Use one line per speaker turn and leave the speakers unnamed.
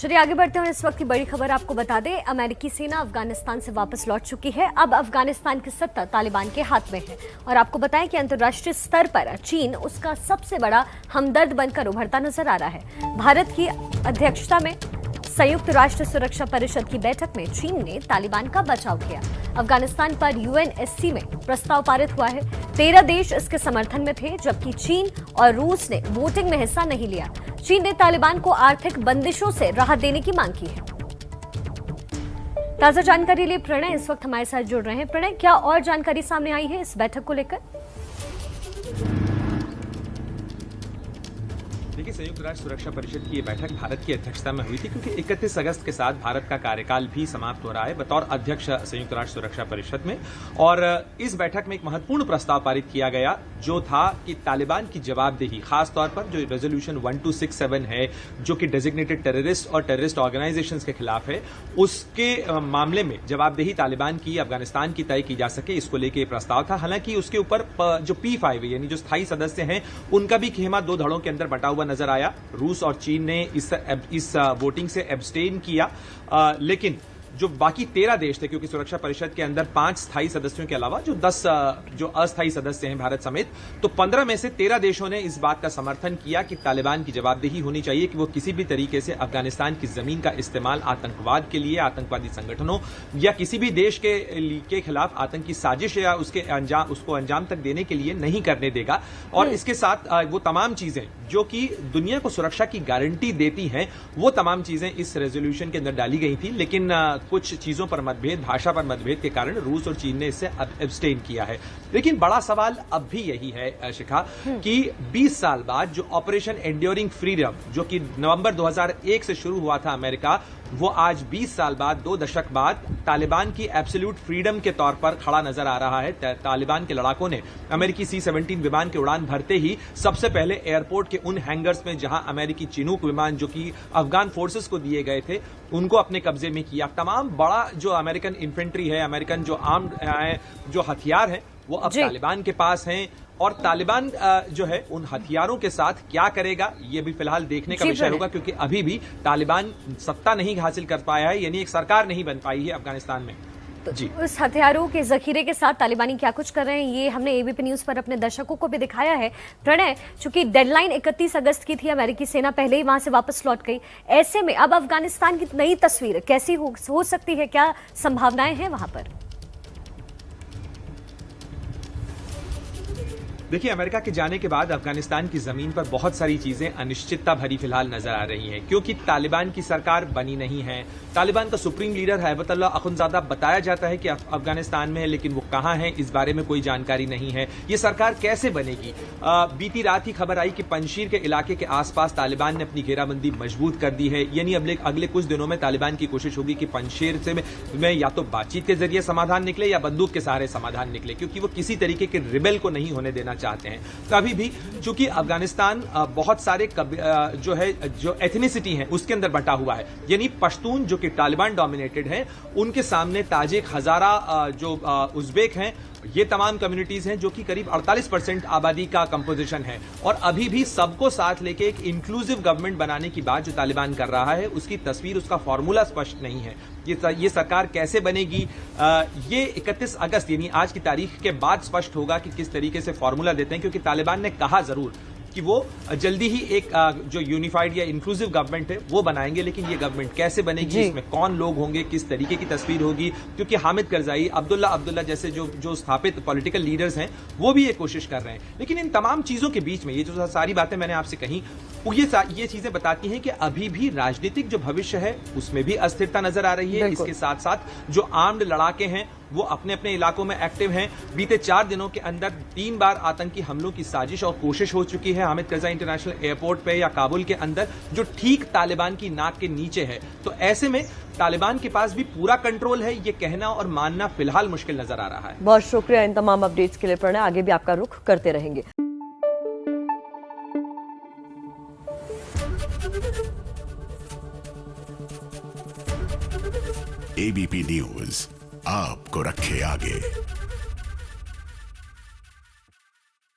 चलिए आगे बढ़ते हैं। इस वक्त की बड़ी खबर आपको बता दें, अमेरिकी सेना अफगानिस्तान से वापस लौट चुकी है। अब अफगानिस्तान की सत्ता तालिबान के हाथ में है और आपको बताएं कि अंतर्राष्ट्रीय स्तर पर चीन उसका सबसे बड़ा हमदर्द बनकर उभरता नजर आ रहा है। भारत की अध्यक्षता में संयुक्त राष्ट्र सुरक्षा परिषद की बैठक में चीन ने तालिबान का बचाव किया। अफगानिस्तान पर यूएनएससी में प्रस्ताव पारित हुआ है। 13 देश इसके समर्थन में थे, जबकि चीन और रूस ने वोटिंग में हिस्सा नहीं लिया। चीन ने तालिबान को आर्थिक बंदिशों से राहत देने की मांग की है। ताजा जानकारी लिए प्रणय इस वक्त हमारे साथ जुड़ रहे हैं। प्रणय, क्या और जानकारी सामने आई है इस बैठक को लेकर?
देखिए, संयुक्त राष्ट्र सुरक्षा परिषद की ये बैठक भारत की अध्यक्षता में हुई थी, क्योंकि 31 अगस्त के साथ भारत का कार्यकाल भी समाप्त हो रहा है बतौर अध्यक्ष संयुक्त राष्ट्र सुरक्षा परिषद में। और इस बैठक में एक महत्वपूर्ण प्रस्ताव पारित किया गया, जो था कि तालिबान की जवाबदेही, खासतौर पर जो रेजोल्यूशन 1267 है, जो कि डेजिग्नेटेड टेररिस्ट और टेररिस्ट ऑर्गेनाइजेशंस के खिलाफ है, उसके मामले में जवाबदेही तालिबान की अफगानिस्तान की तय की जा सके, इसको लेकर प्रस्ताव था। हालांकि उसके ऊपर जो P5 यानी जो स्थायी सदस्य हैं, उनका भी खेमा दो धड़ों के अंदर बटा हुआ नजर आया। रूस और चीन ने इस वोटिंग से एब्सटेन किया, लेकिन जो बाकी 13 देश थे, क्योंकि सुरक्षा परिषद के अंदर 5 स्थायी सदस्यों के अलावा जो 10 जो अस्थायी सदस्य हैं भारत समेत, तो 15 में से 13 देशों ने इस बात का समर्थन किया कि तालिबान की जवाबदेही होनी चाहिए कि वो किसी भी तरीके से अफगानिस्तान की जमीन का इस्तेमाल आतंकवाद के लिए, आतंकवादी संगठनों या किसी भी देश के खिलाफ आतंकी साजिश या उसको अंजाम तक देने के लिए नहीं करने देगा। और इसके साथ वो तमाम चीजें जो कि दुनिया को सुरक्षा की गारंटी देती हैं, वो तमाम चीजें इस रेजोल्यूशन के अंदर डाली गई थी। लेकिन कुछ चीजों पर मतभेद, भाषा पर मतभेद के कारण रूस और चीन ने इससे एब्सटेन किया है। लेकिन बड़ा सवाल अब भी यही है शिखा, कि 20 साल बाद जो ऑपरेशन एंड्योरिंग फ्रीडम, जो कि नवंबर 2001 से शुरू हुआ था अमेरिका, वो आज 20 साल बाद, 2 दशक बाद तालिबान की एब्सोल्यूट फ्रीडम के तौर पर खड़ा नजर आ रहा है। तालिबान के लड़ाकों ने अमेरिकी C-17 विमान के उड़ान भरते ही सबसे पहले एयरपोर्ट के उन हैंगर्स में जहां अमेरिकी चिनूक विमान जो कि अफगान फोर्सेस को दिए गए थे, उनको अपने कब्जे में किया। तमाम बड़ा जो अमेरिकन इन्फेंट्री है, अमेरिकन जो आर्म्ड जो हथियार है, वो अब तालिबान के पास हैं। और तालिबान जो है उन हथियारों के साथ क्या करेगा, ये भी फिलहाल देखने का विषय होगा, क्योंकि अभी भी तालिबान सत्ता नहीं हासिल कर पाया है, यानी एक सरकार नहीं बन पाई है अफगानिस्तान में।
जी, उस हथियारों के जखीरे के साथ तालिबानी क्या कुछ कर रहे हैं, ये हमने एबीपी न्यूज पर अपने दर्शकों को भी दिखाया है। प्रणय, चूंकि डेडलाइन 31 अगस्त की थी, अमेरिकी सेना पहले ही वहां से वापस लौट गई, ऐसे में अब अफगानिस्तान की नई तस्वीर कैसी हो सकती है, क्या संभावनाएं हैं वहां पर?
देखिए, अमेरिका के जाने के बाद अफगानिस्तान की जमीन पर बहुत सारी चीजें अनिश्चितता भरी फिलहाल नजर आ रही हैं, क्योंकि तालिबान की सरकार बनी नहीं है। तालिबान का सुप्रीम लीडर हैबतुल्लाह अखुंज़ादा बताया जाता है कि अफगानिस्तान में है, लेकिन वो कहां है इस बारे में कोई जानकारी नहीं है। ये सरकार कैसे बनेगी? बीती रात ही खबर आई कि पंजशीर के इलाके के आसपास तालिबान ने अपनी घेराबंदी मजबूत कर दी है, यानी अगले कुछ दिनों में तालिबान की कोशिश होगी कि पंजशीर में या तो बातचीत के जरिए समाधान निकले या बंदूक के सहारे समाधान निकले, क्योंकि वो किसी तरीके के रिबेल को नहीं होने देना चाहते हैं। तो अभी भी चूंकि अफगानिस्तान बहुत सारे जो एथनिसिटी है उसके अंदर बटा हुआ है, यानी पश्तून जो कि तालिबान डोमिनेटेड है, उनके सामने ताजिक, हजारा, जो उज़्बेक हैं, ये तमाम कम्युनिटीज हैं जो कि करीब 48% आबादी का कंपोजिशन है। और अभी भी सबको साथ लेके एक इंक्लूसिव गवर्नमेंट बनाने की बात जो तालिबान कर रहा है, उसकी तस्वीर, उसका फॉर्मूला स्पष्ट नहीं है। ये सरकार कैसे बनेगी, ये 31 अगस्त यानी आज की तारीख के बाद स्पष्ट होगा कि किस तरीके से फॉर्मूला देते हैं, क्योंकि तालिबान ने कहा जरूर कि वो जल्दी ही एक जो यूनिफाइड या इंक्लूसिव गवर्नमेंट है वो बनाएंगे, लेकिन ये गवर्नमेंट कैसे बनेगी, इसमें कौन लोग होंगे, किस तरीके की तस्वीर होगी, क्योंकि हामिद करजाई, अब्दुल्ला जैसे जो स्थापित पॉलिटिकल लीडर्स हैं, वो भी ये कोशिश कर रहे हैं। लेकिन इन तमाम चीजों के बीच में ये जो सारी बातें मैंने आपसे कही, ये चीजें बताती हैं कि अभी भी राजनीतिक जो भविष्य है उसमें भी अस्थिरता नजर आ रही है। इसके साथ साथ जो आर्म्ड लड़ाके हैं वो अपने अपने इलाकों में एक्टिव हैं। बीते 4 दिनों के अंदर 3 बार आतंकी हमलों की साजिश और कोशिश हो चुकी है हामिद करजाई इंटरनेशनल एयरपोर्ट पे या काबुल के अंदर, जो ठीक तालिबान की नाक के नीचे है। तो ऐसे में तालिबान के पास भी पूरा कंट्रोल है, ये कहना और मानना फिलहाल मुश्किल नजर आ रहा है।
बहुत शुक्रिया इन तमाम अपडेट्स के लिए प्रणय, आगे भी आपका रुख करते रहेंगे।
एबीपी न्यूज आपको रखे आगे।